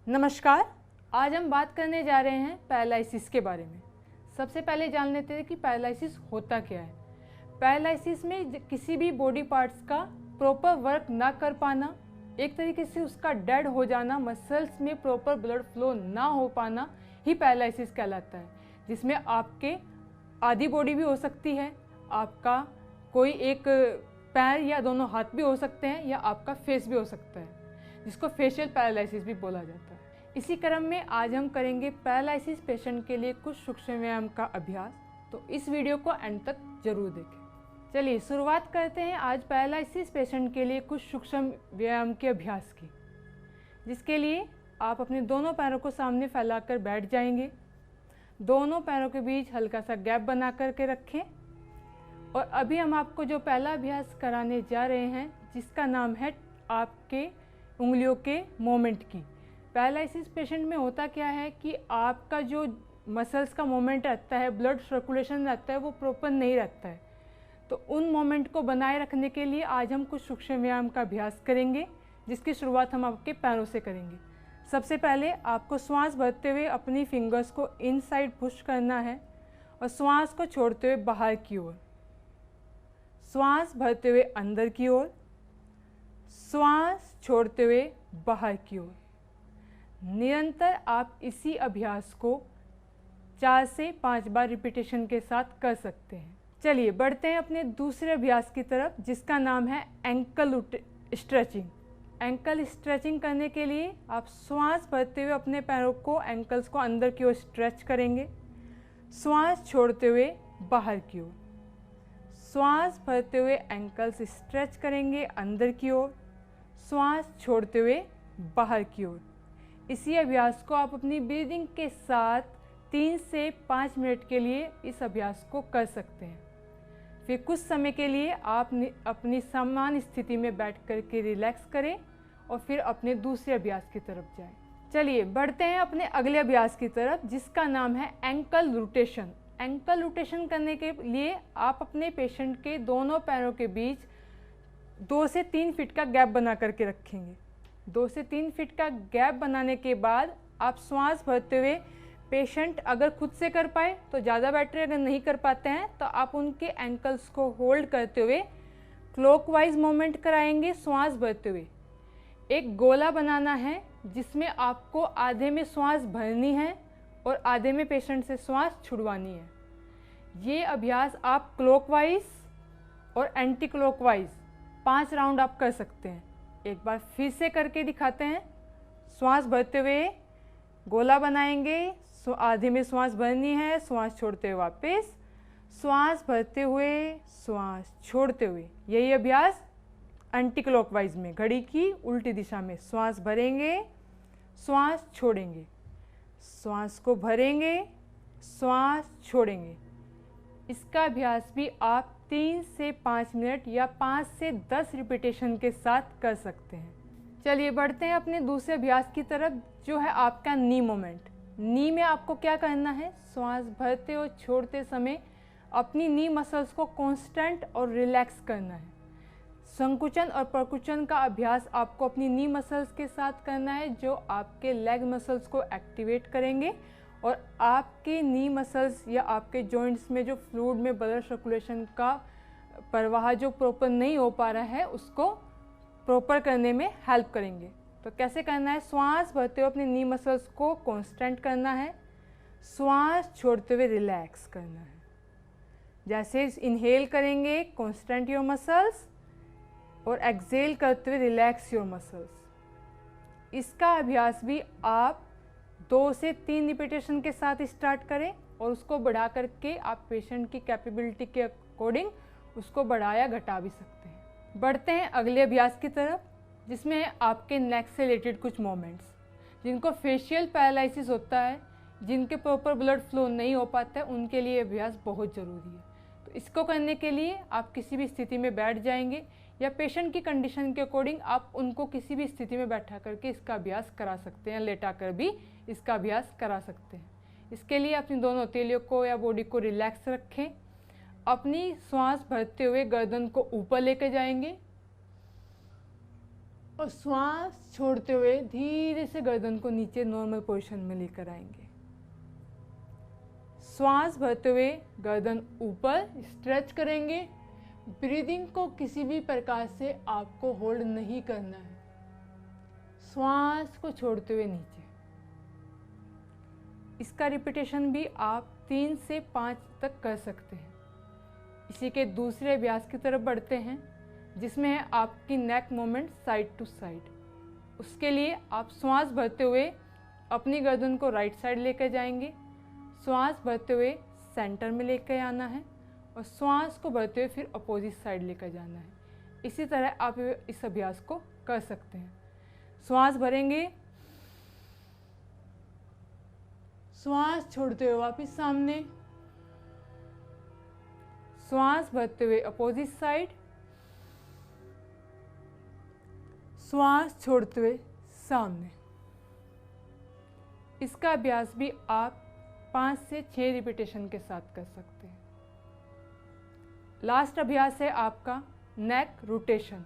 नमस्कार। आज हम बात करने जा रहे हैं पैरालिसिस के बारे में। सबसे पहले जान लेते हैं कि पैरालिसिस होता क्या है। पैरालिसिस में किसी भी बॉडी पार्ट्स का प्रॉपर वर्क ना कर पाना, एक तरीके से उसका डेड हो जाना, मसल्स में प्रॉपर ब्लड फ्लो ना हो पाना ही पैरालिसिस कहलाता है। जिसमें आपके आधी बॉडी भी हो सकती है, आपका कोई एक पैर या दोनों हाथ भी हो सकते हैं, या आपका फेस भी हो सकता है, जिसको फेशियल पैरालिसिस भी बोला जाता है। इसी क्रम में आज हम करेंगे पैरालिसिस पेशेंट के लिए कुछ सूक्ष्म व्यायाम का अभ्यास, तो इस वीडियो को अंत तक जरूर देखें। चलिए शुरुआत करते हैं आज पैरालिसिस पेशेंट के लिए कुछ सूक्ष्म व्यायाम के अभ्यास की, जिसके लिए आप अपने दोनों पैरों को सामने फैलाकर बैठ जाएंगे। दोनों पैरों के बीच हल्का सा गैप बना करके रखें। और अभी हम आपको जो पहला अभ्यास कराने जा रहे हैं, जिसका नाम है आपके उंगलियों के मोमेंट की। पैरालिसिस पेशेंट में होता क्या है कि आपका जो मसल्स का मोमेंट रहता है, ब्लड सर्कुलेशन रहता है, वो प्रॉपर नहीं रहता है। तो उन मोमेंट को बनाए रखने के लिए आज हम कुछ सूक्ष्म व्यायाम का अभ्यास करेंगे, जिसकी शुरुआत हम आपके पैरों से करेंगे। सबसे पहले आपको श्वास भरते हुए अपनी फिंगर्स को इनसाइड पुश करना है और श्वास को छोड़ते हुए बाहर की ओर, श्वास भरते हुए अंदर की ओर, श्वास छोड़ते हुए बाहर की ओर। निरंतर आप इसी अभ्यास को 4 से 5 बार रिपीटेशन के साथ कर सकते हैं। चलिए बढ़ते हैं अपने दूसरे अभ्यास की तरफ, जिसका नाम है एंकल स्ट्रेचिंग। एंकल स्ट्रेचिंग करने के लिए आप श्वास भरते हुए अपने पैरों को, एंकल्स को अंदर की ओर स्ट्रेच करेंगे, श्वास छोड़ते हुए बाहर की ओर, श्वास भरते हुए एंकल्स स्ट्रेच करेंगे अंदर की ओर, श्वास छोड़ते हुए बाहर की ओर। इसी अभ्यास को आप अपनी ब्रीदिंग के साथ 3 से 5 मिनट के लिए इस अभ्यास को कर सकते हैं। फिर कुछ समय के लिए आप अपनी समान स्थिति में बैठ कर के रिलैक्स करें और फिर अपने दूसरे अभ्यास की तरफ जाएं। चलिए बढ़ते हैं अपने अगले अभ्यास की तरफ, जिसका नाम है एंकल रोटेशन। एंकल रोटेशन करने के लिए आप अपने पेशेंट के दोनों पैरों के बीच 2 से 3 फीट का गैप बना करके रखेंगे। 2 से 3 फीट का गैप बनाने के बाद आप श्वास भरते हुए, पेशेंट अगर खुद से कर पाए तो ज़्यादा बेटर, अगर नहीं कर पाते हैं तो आप उनके एंकल्स को होल्ड करते हुए क्लॉकवाइज मूवमेंट कराएंगे। श्वास भरते हुए एक गोला बनाना है, जिसमें आपको आधे में श्वास भरनी है और आधे में पेशेंट से श्वास छुड़वानी है। ये अभ्यास आप क्लॉकवाइज और एंटी क्लॉकवाइज 5 राउंड आप कर सकते हैं। एक बार फिर से करके दिखाते हैं। श्वास भरते हुए गोला बनाएंगे, आधे में श्वास भरनी है, श्वास छोड़ते हुए वापस, श्वास भरते हुए, श्वास छोड़ते हुए। यही अभ्यास एंटी क्लॉकवाइज में, घड़ी की उल्टी दिशा में श्वास भरेंगे, श्वास छोड़ेंगे, श्वास को भरेंगे, श्वास छोड़ेंगे। इसका अभ्यास भी आप 3 से 5 मिनट या 5 से 10 रिपीटेशन के साथ कर सकते हैं। चलिए बढ़ते हैं अपने दूसरे अभ्यास की तरफ, जो है आपका नी मोमेंट। नी में आपको क्या करना है, श्वास भरते और छोड़ते समय अपनी नी मसल्स को कांस्टेंट और रिलैक्स करना है। संकुचन और प्रकुचन का अभ्यास आपको अपनी नी मसल्स के साथ करना है, जो आपके लेग मसल्स को एक्टिवेट करेंगे और आपके नी मसल्स या आपके जॉइंट्स में जो फ्लूइड में ब्लड सर्कुलेशन का प्रवाह जो प्रॉपर नहीं हो पा रहा है, उसको प्रॉपर करने में हेल्प करेंगे। तो कैसे करना है, श्वास भरते हुए अपने नी मसल्स को कांस्टेंट करना है, श्वास छोड़ते हुए रिलैक्स करना है। जैसे इनहेल करेंगे कांस्टेंट योर मसल्स और एक्सहेल करते हुए रिलैक्स योर मसल्स। इसका अभ्यास भी आप 2 से 3 रिपीटेशन के साथ स्टार्ट करें और उसको बढ़ा करके आप पेशेंट की कैपेबिलिटी के अकॉर्डिंग उसको बढ़ा या घटा भी सकते हैं। बढ़ते हैं अगले अभ्यास की तरफ, जिसमें है आपके नेक से रिलेटेड कुछ मोमेंट्स। जिनको फेशियल पैरालिसिस होता है, जिनके प्रॉपर ब्लड फ्लो नहीं हो पाता है, उनके लिए अभ्यास बहुत ज़रूरी है। तो इसको करने के लिए आप किसी भी स्थिति में बैठ जाएंगे या पेशेंट की कंडीशन के अकॉर्डिंग आप उनको किसी भी स्थिति में बैठा करके इसका अभ्यास करा सकते हैं, लेटा कर भी इसका अभ्यास करा सकते हैं। इसके लिए अपनी दोनों हथेलियों को या बॉडी को रिलैक्स रखें। अपनी श्वास भरते हुए गर्दन को ऊपर लेकर जाएंगे, और श्वास छोड़ते हुए धीरे से गर्दन को नीचे नॉर्मल पोजीशन में लेकर आएंगे। श्वास भरते हुए गर्दन ऊपर स्ट्रेच करेंगे। ब्रीदिंग को किसी भी प्रकार से आपको होल्ड नहीं करना है। श्वास को छोड़ते हुए नीचे। इसका रिपीटेशन भी आप 3 से 5 तक कर सकते हैं। इसी के दूसरे अभ्यास की तरफ बढ़ते हैं, जिसमें है आपकी neck movement side to side. उसके लिए आप श्वास भरते हुए अपनी गर्दन को राइट साइड लेकर जाएंगे। श्वास भरते हुए सेंटर में लेकर आना है और श्वास को भरते हुए फिर अपोजिट साइड लेकर जाना है। इसी तरह आप इस अभ्यास को कर सकते हैं। श्वास भरेंगे, श्वास छोड़ते हुए वापस सामने, श्वास भरते हुए अपोजिट साइड, श्वास छोड़ते हुए सामने। इसका अभ्यास भी आप 5 से 6 रिपीटेशन के साथ कर सकते हैं। लास्ट अभ्यास है आपका नेक रोटेशन,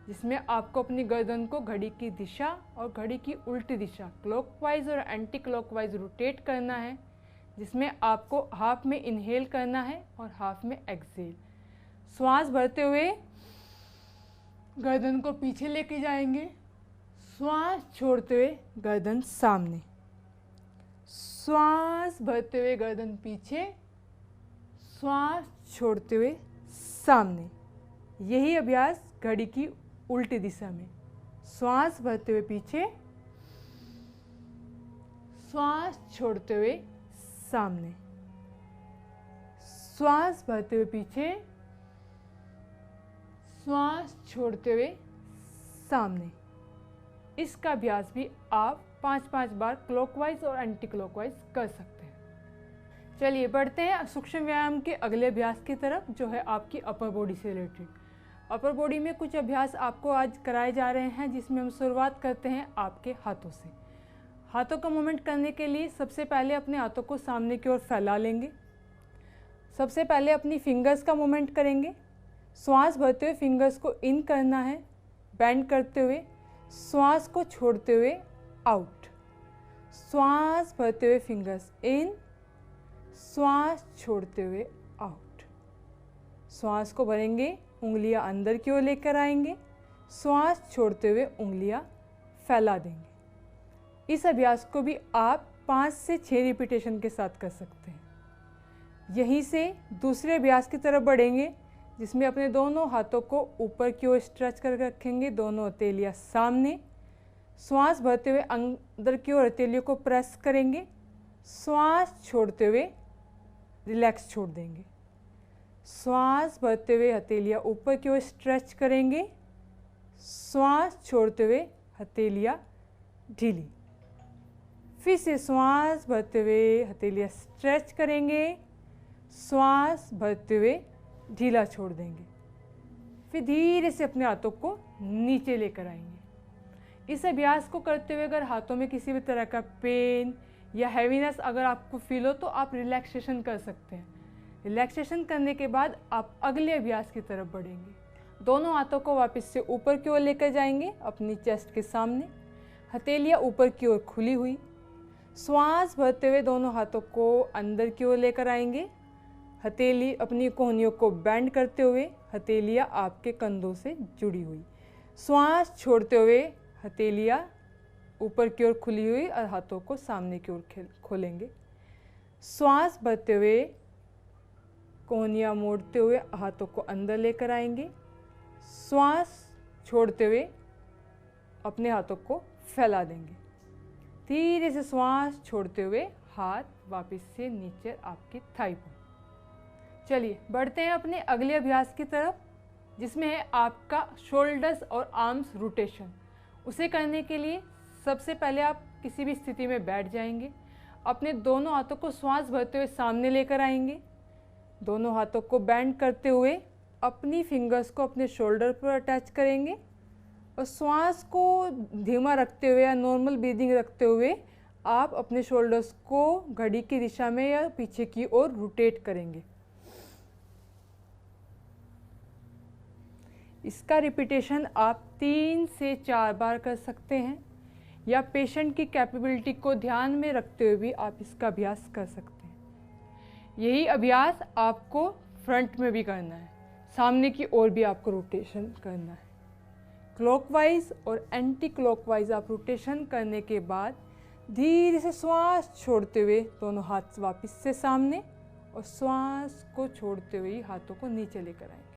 जिसमें आपको अपनी गर्दन को घड़ी की दिशा और घड़ी की उल्टी दिशा क्लॉकवाइज और एंटी क्लॉकवाइज रोटेट करना है, जिसमें आपको हाफ में इनहेल करना है और हाफ में एक्सहेल। श्वास भरते हुए गर्दन को पीछे लेके जाएंगे, श्वास छोड़ते हुए गर्दन सामने, श्वास भरते हुए गर्दन पीछे, श्वास छोड़ते हुए सामने। यही अभ्यास घड़ी की उल्टी दिशा में। श्वास भरते हुए पीछे, श्वास छोड़ते हुए सामने, श्वास भरते हुए पीछे, श्वास छोड़ते हुए सामने। इसका अभ्यास भी आप 5-5 बार क्लॉकवाइज और एंटी क्लॉकवाइज कर सकते हैं। चलिए बढ़ते हैं सूक्ष्म व्यायाम के अगले अभ्यास की तरफ, जो है आपकी अपर बॉडी से रिलेटेड। अपर बॉडी में कुछ अभ्यास आपको आज कराए जा रहे हैं, जिसमें हम शुरुआत करते हैं आपके हाथों से। हाथों का मूवमेंट करने के लिए सबसे पहले अपने हाथों को सामने की ओर फैला लेंगे। सबसे पहले अपनी फिंगर्स का मूवमेंट करेंगे। श्वास भरते हुए फिंगर्स को इन करना है, बेंड करते हुए, श्वास को छोड़ते हुए आउट। श्वास भरते हुए फिंगर्स इन, श्वास छोड़ते हुए आउट। श्वास को भरेंगे, उंगलियां अंदर की ओर लेकर आएंगे, श्वास छोड़ते हुए उंगलियां फैला देंगे। इस अभ्यास को भी आप 5 से 6 रिपीटेशन के साथ कर सकते हैं। यहीं से दूसरे अभ्यास की तरफ बढ़ेंगे, जिसमें अपने दोनों हाथों को ऊपर की ओर स्ट्रेच करके रखेंगे, दोनों हथेलियां सामने। श्वास भरते हुए अंदर की ओर हथेलियों को प्रेस करेंगे, श्वास छोड़ते हुए रिलैक्स छोड़ देंगे। श्वास भरते हुए हथेलियां ऊपर की ओर स्ट्रेच करेंगे, श्वास छोड़ते हुए हथेलियां ढीली। फिर से श्वास भरते हुए हथेलियां स्ट्रेच करेंगे, श्वास भरते हुए ढीला छोड़ देंगे। फिर धीरे से अपने हाथों को नीचे लेकर आएंगे। इस अभ्यास को करते हुए अगर हाथों में किसी भी तरह का पेन या हैवीनेस अगर आपको फील हो, तो आप रिलैक्सेशन कर सकते हैं। रिलैक्सेशन करने के बाद आप अगले अभ्यास की तरफ बढ़ेंगे। दोनों हाथों को वापस से ऊपर की ओर लेकर जाएंगे, अपनी चेस्ट के सामने, हथेलियां ऊपर की ओर खुली हुई। श्वास भरते हुए दोनों हाथों को अंदर की ओर लेकर आएंगे, हथेली अपनी कोहनियों को बेंड करते हुए, हथेलियां आपके कंधों से जुड़ी हुई। श्वास छोड़ते हुए हथेलियां ऊपर की ओर खुली हुई और हाथों को सामने की ओर खोलेंगे। श्वास भरते हुए कोहनियां मोड़ते हुए हाथों को अंदर लेकर आएंगे। श्वास छोड़ते हुए अपने हाथों को फैला देंगे। धीरे से श्वास छोड़ते हुए हाथ वापस से नीचे आपकी थाई पर। चलिए बढ़ते हैं अपने अगले अभ्यास की तरफ, जिसमें है आपका शोल्डर्स और आर्म्स रोटेशन। उसे करने के लिए सबसे पहले आप किसी भी स्थिति में बैठ जाएंगे। अपने दोनों हाथों को श्वास भरते हुए सामने लेकर आएंगे। दोनों हाथों को बेंड करते हुए अपनी फिंगर्स को अपने शोल्डर पर अटैच करेंगे और श्वास को धीमा रखते हुए या नॉर्मल ब्रीदिंग रखते हुए आप अपने शोल्डर्स को घड़ी की दिशा में या पीछे की ओर रोटेट करेंगे। इसका रिपीटेशन आप 3 से 4 बार कर सकते हैं, या पेशेंट की कैपेबिलिटी को ध्यान में रखते हुए भी आप इसका अभ्यास कर सकते हैं। यही अभ्यास आपको फ्रंट में भी करना है, सामने की ओर भी आपको रोटेशन करना है। क्लॉकवाइज और एंटी क्लॉकवाइज आप रोटेशन करने के बाद धीरे से श्वास छोड़ते हुए दोनों हाथ वापस से सामने और श्वास को छोड़ते हुए हाथों को नीचे लेकर आएं।